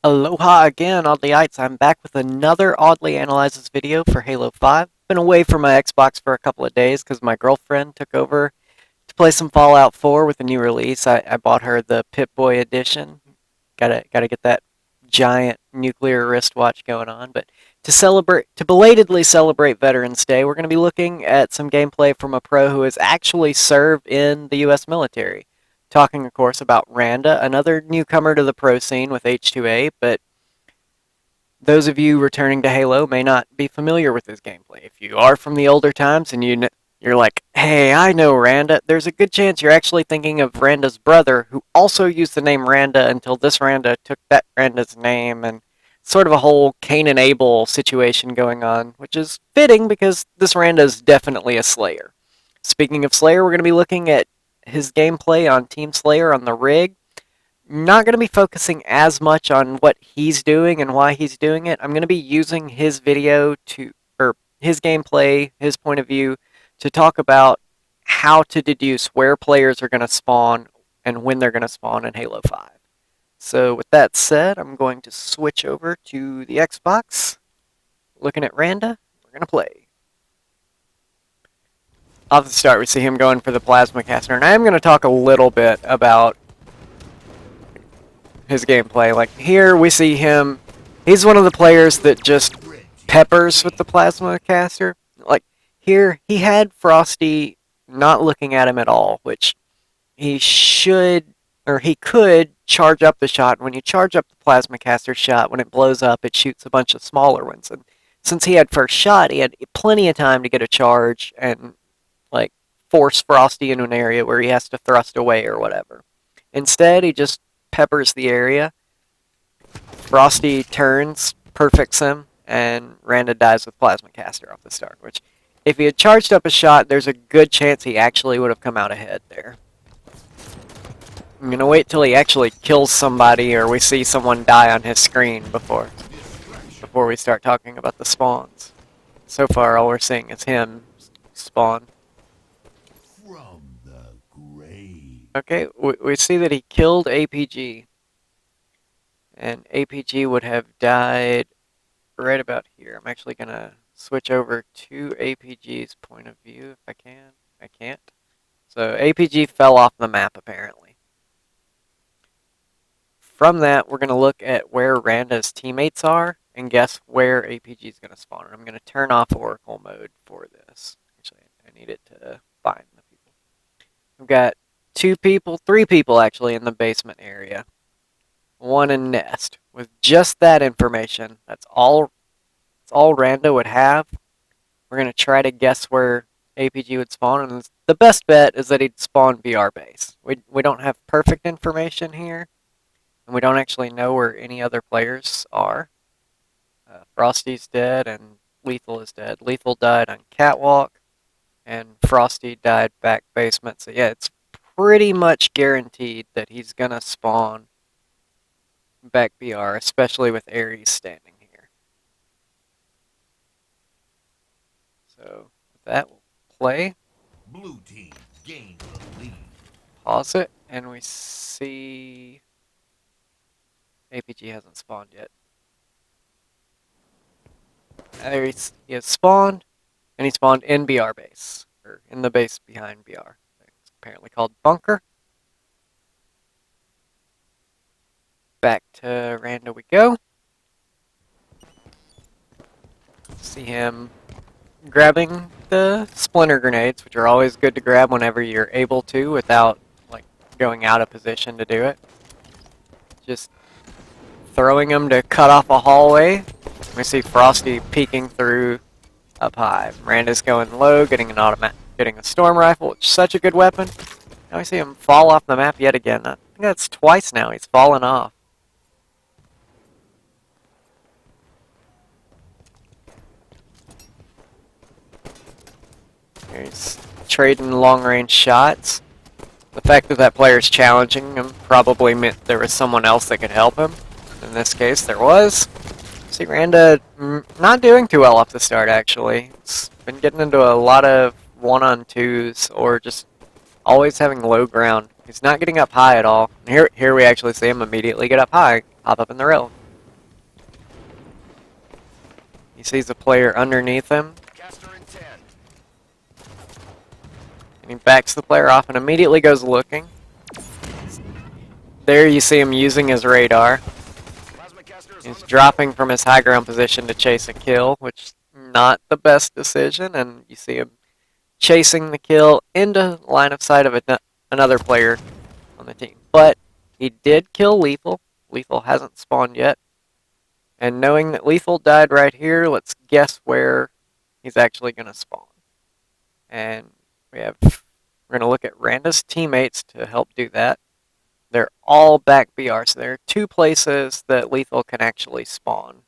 Aloha again, Audleyites. I'm back with another Audley Analyzes video for Halo 5. Been away from my Xbox for a couple of days because my girlfriend took over to play some Fallout 4 with a new release. I bought her the Pip-Boy edition. Gotta get that giant nuclear wristwatch going on. But to belatedly celebrate Veterans Day, we're going to be looking at some gameplay from a pro who has actually served in the U.S. military. Talking, of course, about Randa, another newcomer to the pro scene with H2A, but those of you returning to Halo may not be familiar with his gameplay. If you are from the older times and you're like, hey, I know Randa, there's a good chance you're actually thinking of Randa's brother, who also used the name Randa until this Randa took that Randa's name, and sort of a whole Cain and Abel situation going on, which is fitting because this Randa is definitely a Slayer. Speaking of Slayer, we're going to be looking at his gameplay on Team Slayer on the rig. Not going to be focusing as much on what he's doing and why he's doing it. I'm going to be using his video or his gameplay, his point of view, to talk about how to deduce where players are going to spawn and when they're going to spawn in Halo 5. So with that said, I'm going to switch over to the Xbox. Looking at Randa, we're going to play. Off the start, we see him going for the plasma caster, and I am going to talk a little bit about his gameplay. Like here, we see him. He's one of the players that just peppers with the plasma caster. Like here, he had Frosty not looking at him at all, which he could charge up the shot. When you charge up the plasma caster shot, when it blows up, it shoots a bunch of smaller ones. And since he had first shot, he had plenty of time to get a charge and like force Frosty into an area where he has to thrust away or whatever. Instead, he just peppers the area. Frosty turns, perfects him, and Randa dies with plasma caster off the start, which if he had charged up a shot, there's a good chance he actually would have come out ahead there. I'm going to wait till he actually kills somebody or we see someone die on his screen before we start talking about the spawns. So far, all we're seeing is him spawn. From the grave. Okay, we see that he killed APG. And APG would have died right about here. I'm actually going to switch over to APG's point of view if I can. I can't. So APG fell off the map apparently. From that, we're going to look at where Randa's teammates are and guess where APG is going to spawn. And I'm going to turn off Oracle mode for this. Actually, I need it to find the people. We've got three people actually in the basement area. One in nest. With just that information, that's all Randa would have. We're going to try to guess where APG would spawn, and the best bet is that he'd spawn VR base. We don't have perfect information here, and we don't actually know where any other players are. Frosty's dead, and Lethal is dead. Lethal died on Catwalk, and Frosty died back basement. So yeah, it's pretty much guaranteed that he's going to spawn back BR, especially with Ares standing here. So with that, we'll play. Blue team gains the lead. Pause it, and we see APG hasn't spawned yet. There he has spawned, and he spawned in BR base, or in the base behind BR. It's apparently called Bunker. Back to Randa we go. See him grabbing the splinter grenades, which are always good to grab whenever you're able to without like going out of position to do it. Just throwing them to cut off a hallway. We see Frosty peeking through up high. Randa's going low, getting a storm rifle, which is such a good weapon. Now we see him fall off the map yet again. I think that's twice now he's fallen off. He's trading long-range shots. The fact that player's challenging him probably meant there was someone else that could help him. In this case, there was. See Randa not doing too well off the start, actually. It's been getting into a lot of one-on-twos or just always having low ground. He's not getting up high at all. Here we actually see him immediately get up high, hop up in the rail. He sees a player underneath him, Caster in 10. and he backs the player off and immediately goes looking. There you see him using his radar. Plasma caster is on He's the dropping from his high ground position to chase a kill, which is not the best decision, and you see him chasing the kill into line of sight of another player on the team. But he did kill Lethal. Lethal hasn't spawned yet. And knowing that Lethal died right here, let's guess where he's actually going to spawn. And we're going to look at Randa's teammates to help do that. They're all back BR, so there are two places that Lethal can actually spawn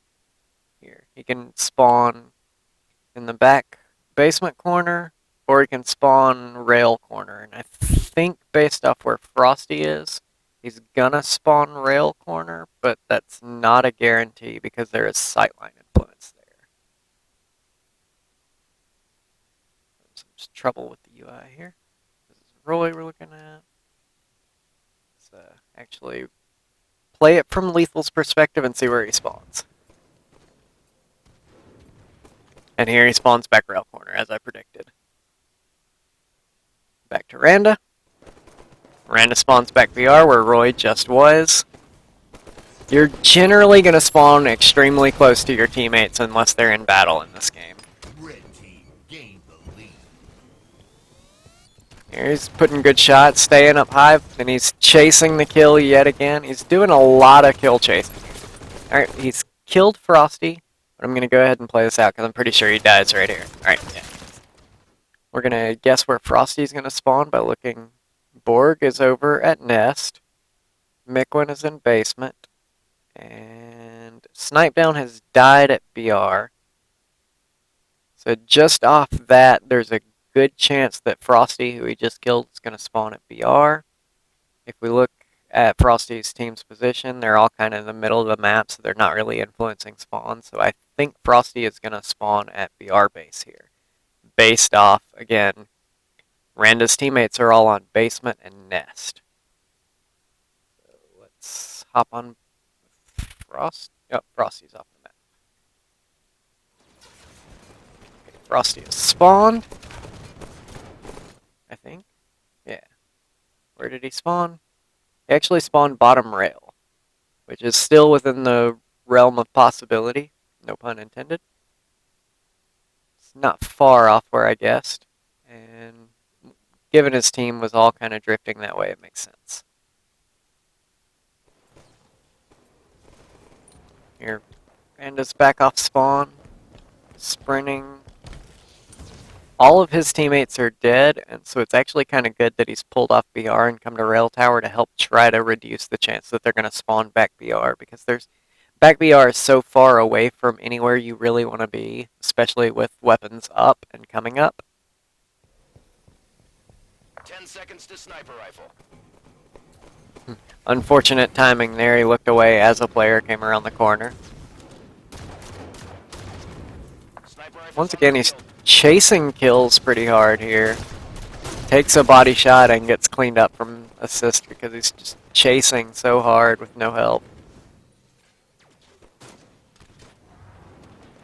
here. He can spawn in the back basement corner, or he can spawn rail corner. And I think based off where Frosty is, he's gonna spawn rail corner, but that's not a guarantee because there is sightline influence there. Some trouble with the UI here. This is Roy we're looking at. Let's actually play it from Lethal's perspective and see where he spawns. And here he spawns back rail corner, as I predicted. Back to Randa. Randa spawns back BR where Roy just was. You're generally going to spawn extremely close to your teammates unless they're in battle in this game. Red team gained the lead. Here he's putting good shots, staying up high, and he's chasing the kill yet again. He's doing a lot of kill chasing. Alright, he's killed Frosty, but I'm going to go ahead and play this out because I'm pretty sure he dies right here. Alright, yeah. We're going to guess where Frosty's going to spawn by looking. Borg is over at Nest. Miquin is in basement. And Snipedown has died at BR. So just off that, there's a good chance that Frosty, who he just killed, is going to spawn at BR. If we look at Frosty's team's position, they're all kind of in the middle of the map, so they're not really influencing spawn. So I think Frosty is going to spawn at BR base here. Based off, again, Randa's teammates are all on basement and Nest. So let's hop on Frost. Oh, Frosty's off the map. Okay, Frosty is spawned. I think. Yeah. Where did he spawn? He actually spawned bottom rail, which is still within the realm of possibility. No pun intended. It's not far off where I guessed. And given his team was all kind of drifting that way, it makes sense. Here, Randa's back off spawn, sprinting. All of his teammates are dead, and so it's actually kind of good that he's pulled off BR and come to Rail Tower to help try to reduce the chance that they're going to spawn back BR, because back BR is so far away from anywhere you really want to be, especially with weapons up and coming up. 10 seconds to sniper rifle. Unfortunate timing there. He looked away as a player came around the corner. Sniper rifle. Once again, he's chasing kills pretty hard here. Takes a body shot and gets cleaned up from assist because he's just chasing so hard with no help.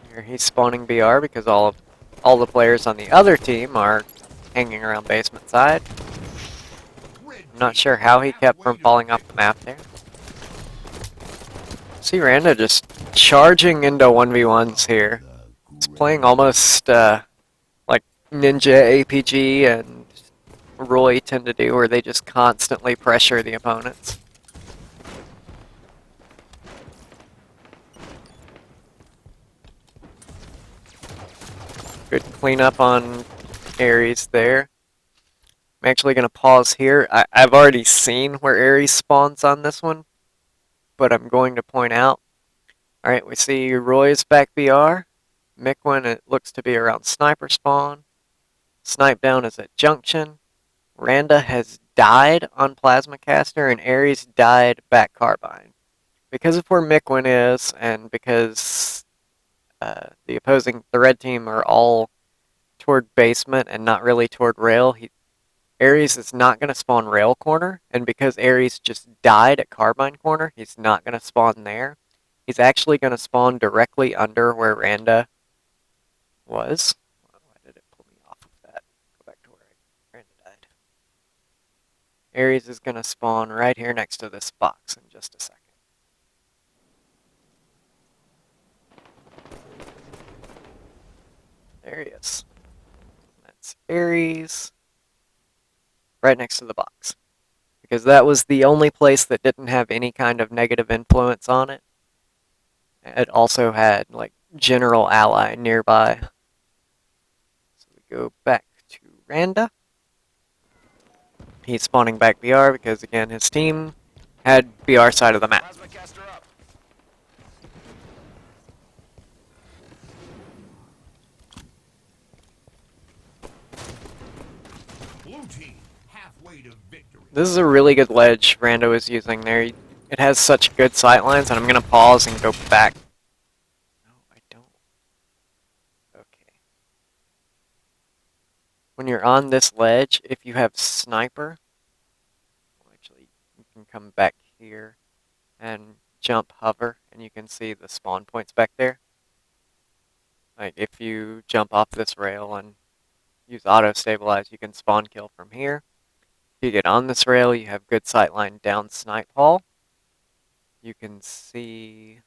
Here he's spawning BR because all the players on the other team are hanging around basement side. I'm not sure how he kept from falling off the map there. See Randa just charging into 1v1s here. He's playing almost like Ninja APG and Roy tend to do, where they just constantly pressure the opponents. Good cleanup on Ares there. I'm actually going to pause here. I've already seen where Ares spawns on this one, but I'm going to point out. Alright, we see Roy's back BR. Miquin, it looks to be around Sniper spawn. Snipedown is at Junction. Randa has died on Plasma Caster, and Ares died back Carbine. Because of where Miquin is, and because the red team are all toward basement and not really toward rail, Ares is not going to spawn rail corner, and because Ares just died at Carbine corner, he's not going to spawn there. He's actually going to spawn directly under where Randa was. Why did it pull me off of that? Go back to where Randa died. Ares is going to spawn right here next to this box in just a second. There he is. That's Ares. Right next to the box. Because that was the only place that didn't have any kind of negative influence on it. It also had, like, general ally nearby. So we go back to Randa. He's spawning back BR because, again, his team had BR side of the map. Plasma caster up. Blue team halfway to victory. This is a really good ledge Rando is using there. It has such good sight lines, and I'm going to pause and go back. No, I don't. Okay. When you're on this ledge, if you have sniper, well, actually, you can come back here and jump hover, and you can see the spawn points back there. Like, if you jump off this rail and use auto stabilize, you can spawn kill from here. If you get on this rail, you have good sightline down snipe hall. You can see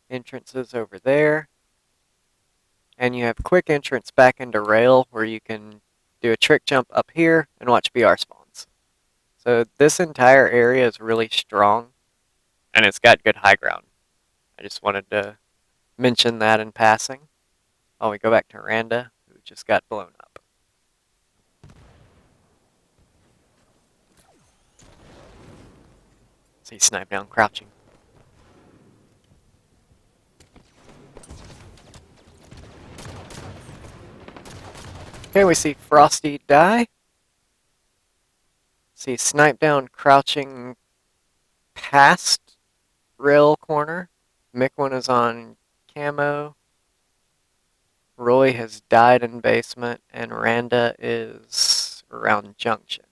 entrances over there. And you have quick entrance back into rail where you can do a trick jump up here and watch BR spawns. So this entire area is really strong, and it's got good high ground. I just wanted to mention that in passing. While we go back to Randa, who just got blown up. See snipe down crouching. Okay, we see Frosty die. See snipe down crouching past rail corner. Mickwin is on camo. Roy has died in basement, and Randa is around junction.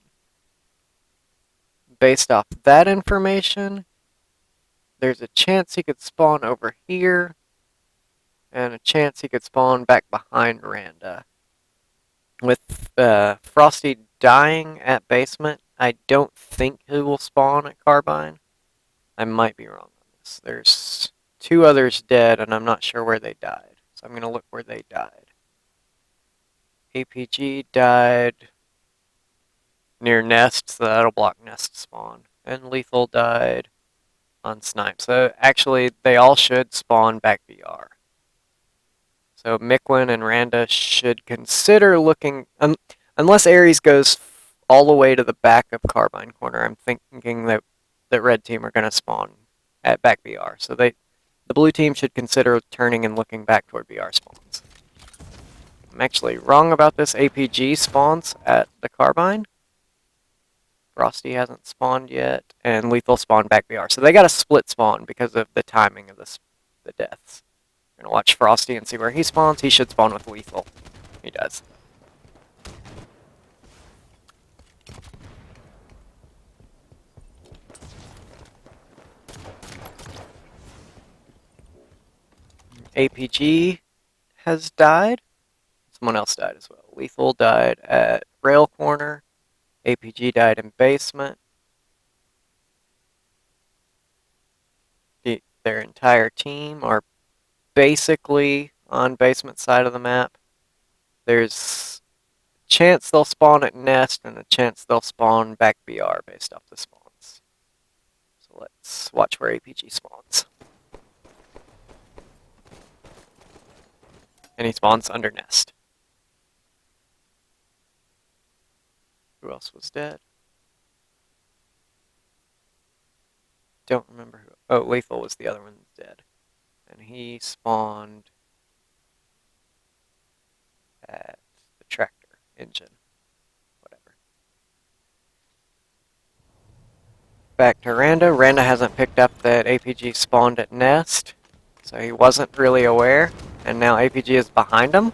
Based off that information, there's a chance he could spawn over here, and a chance he could spawn back behind Randa. With Frosty dying at basement, I don't think he will spawn at Carbine. I might be wrong on this. There's two others dead, and I'm not sure where they died. So I'm going to look where they died. APG died near Nest, so that'll block Nest spawn. And Lethal died on Snipe. So actually, they all should spawn back BR. So Mickwin and Randa should consider looking, unless Ares goes all the way to the back of Carbine corner. I'm thinking that the red team are going to spawn at back BR. So the blue team should consider turning and looking back toward BR spawns. I'm actually wrong about this. APG spawns at the Carbine. Frosty hasn't spawned yet, and Lethal spawned back BR. So they got a split spawn because of the timing of the deaths. We're going to watch Frosty and see where he spawns. He should spawn with Lethal. He does. APG has died. Someone else died as well. Lethal died at rail corner. APG died in basement. Their entire team are basically on basement side of the map. There's a chance they'll spawn at Nest and a chance they'll spawn back BR based off the spawns. So let's watch where APG spawns. And he spawns under Nest. Who else was dead? Don't remember who. Oh, Lethal was the other one dead. And he spawned at the tractor engine. Whatever. Back to Randa. Randa hasn't picked up that APG spawned at Nest, so he wasn't really aware. And now APG is behind him.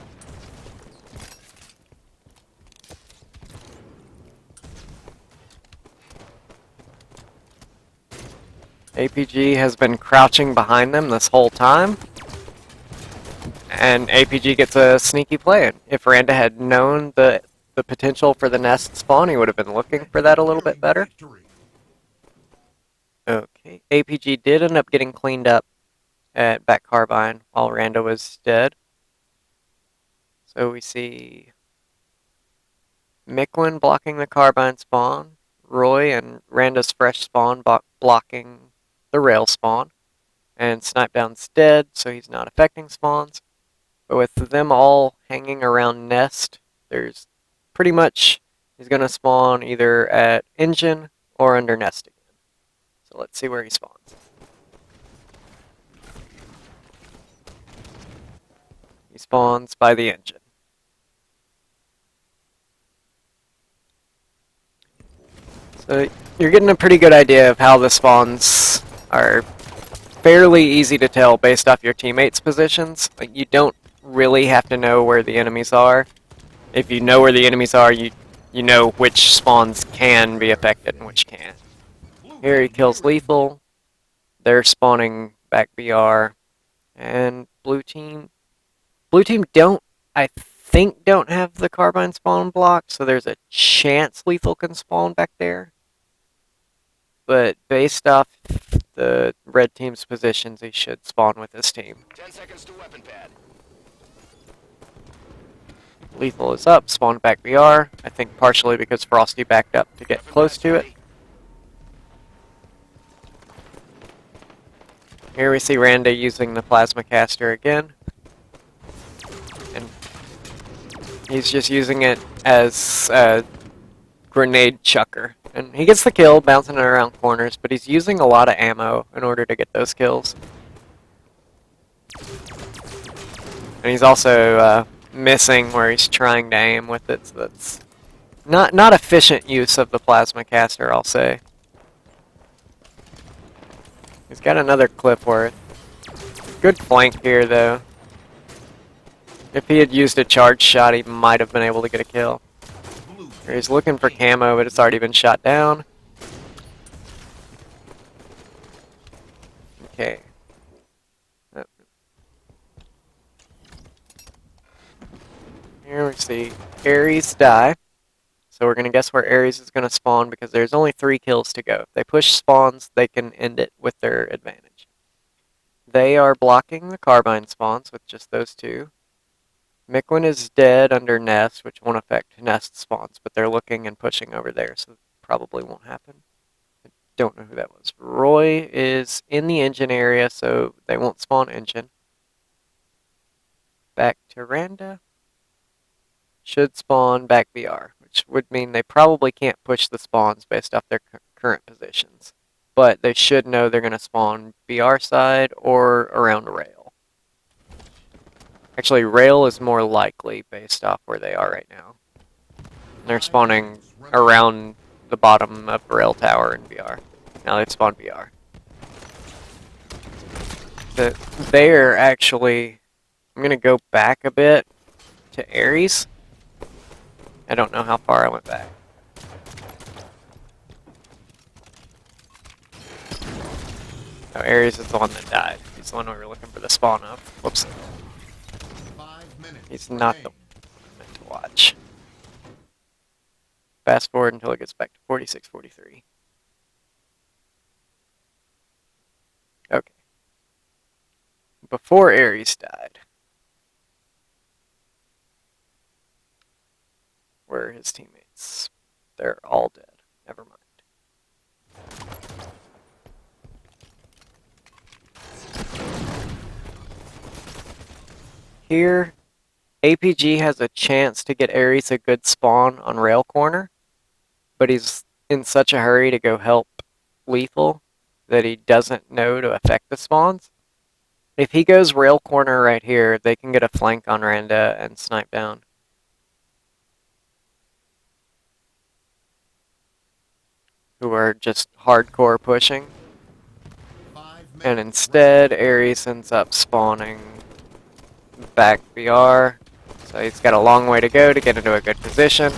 APG has been crouching behind them this whole time. and APG gets a sneaky play in. If Randa had known the potential for the nest spawn, he would have been looking for that a little bit better. Victory. Okay, APG did end up getting cleaned up at back carbine while Randa was dead. So we see Micklin blocking the carbine spawn, Roy and Randa's fresh spawn blocking the rail spawn, and Snipedown's dead, so he's not affecting spawns. But with them all hanging around nest, there's pretty much he's going to spawn either at engine or under nest again. So let's see where he spawns. He spawns by the engine. So you're getting a pretty good idea of how the spawns are fairly easy to tell based off your teammates' positions. Like, you don't really have to know where the enemies are. If you know where the enemies are, you know which spawns can be affected and which can't. Here he kills Lethal. They're spawning back BR. And blue team don't, I think, don't have the carbine spawn blocked, so there's a chance Lethal can spawn back there. But based off the red team's positions, he should spawn with his team. 10 seconds to weapon pad. Lethal is up, spawned back BR. I think partially because Frosty backed up to get Weapon close pad's to it. ready. Here we see Randa using the plasma caster again. And he's just using it as a grenade chucker. And he gets the kill, bouncing it around corners, but he's using a lot of ammo in order to get those kills. And he's also missing where he's trying to aim with it, so that's not efficient use of the plasma caster, I'll say. He's got another clip worth. Good flank here, though. If he had used a charge shot, he might have been able to get a kill. Here he's looking for camo, but it's already been shot down. Okay. Here we see Ares die. So we're going to guess where Ares is going to spawn because there's only 3 kills to go. If they push spawns, they can end it with their advantage. They are blocking the carbine spawns with just those 2. Micklin is dead under nest, which won't affect nest spawns, but they're looking and pushing over there, so it probably won't happen. I don't know who that was. Roy is in the engine area, so they won't spawn engine. Back to Randa. Should spawn back BR, which would mean they probably can't push the spawns based off their current positions. But they should know they're going to spawn BR side or around rail. Actually, rail is more likely based off where they are right now. They're spawning around the bottom of rail tower in BR. Now they've spawned BR. They're actually... I'm going to go back a bit to Ares. I don't know how far I went back. Oh, Ares is the one that died. He's the one we were looking for the spawn of. Whoops. 5 minutes. He's not the one meant to watch. Fast forward until it gets back to 46:43. Okay. Before Ares died, where are his teammates? They're all dead. Never mind. Here, APG has a chance to get Ares a good spawn on rail corner, but he's in such a hurry to go help Lethal that he doesn't know to affect the spawns. If he goes rail corner right here, they can get a flank on Randa and snipe down. Who are just hardcore pushing. 5 minutes. And instead, Ares ends up spawning back BR. So he's got a long way to go to get into a good position.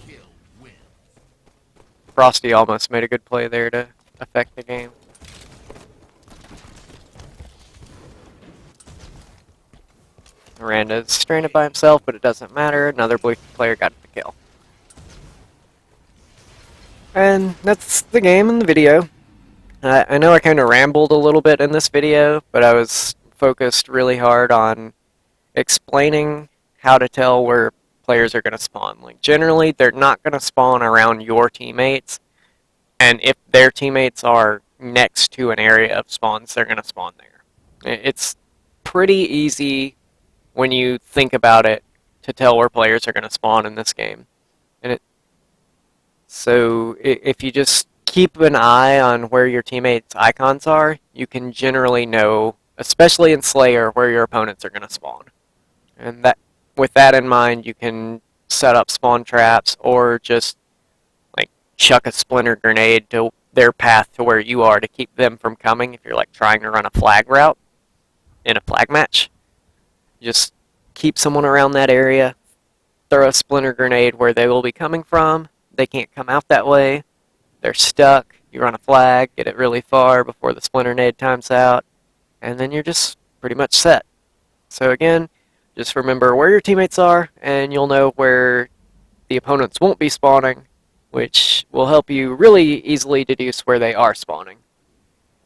Kill wins. Frosty almost made a good play there to affect the game. Randa is stranded by himself, but it doesn't matter. Another blue player got the kill. And that's the game and the video. I know I kind of rambled a little bit in this video, but I was focused really hard on explaining how to tell where players are going to spawn. Like, generally, they're not going to spawn around your teammates, and if their teammates are next to an area of spawns, they're going to spawn there. It's pretty easy when you think about it to tell where players are going to spawn in this game. So if you just keep an eye on where your teammates' icons are, you can generally know, especially in Slayer, where your opponents are going to spawn. And that, with that in mind, you can set up spawn traps or just like chuck a splinter grenade to their path to where you are to keep them from coming if you're like trying to run a flag route in a flag match. Just keep someone around that area, throw a splinter grenade where they will be coming from. They can't come out that way. They're stuck. You run a flag, get it really far before the splinter grenade times out, and then you're just pretty much set. So again, just remember where your teammates are, and you'll know where the opponents won't be spawning, which will help you really easily deduce where they are spawning.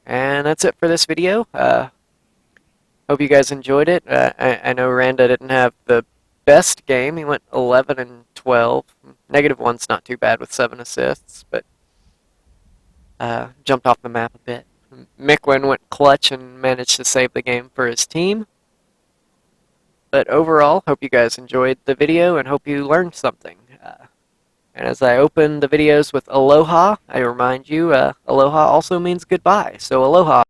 And that's it for this video. Hope you guys enjoyed it. I know Randa didn't have the best game. He went 11 and 12. -1's not too bad with 7 assists, but jumped off the map a bit. Micklin went clutch and managed to save the game for his team. But overall, hope you guys enjoyed the video and hope you learned something. And as I open the videos with Aloha, I remind you, Aloha also means goodbye. So Aloha.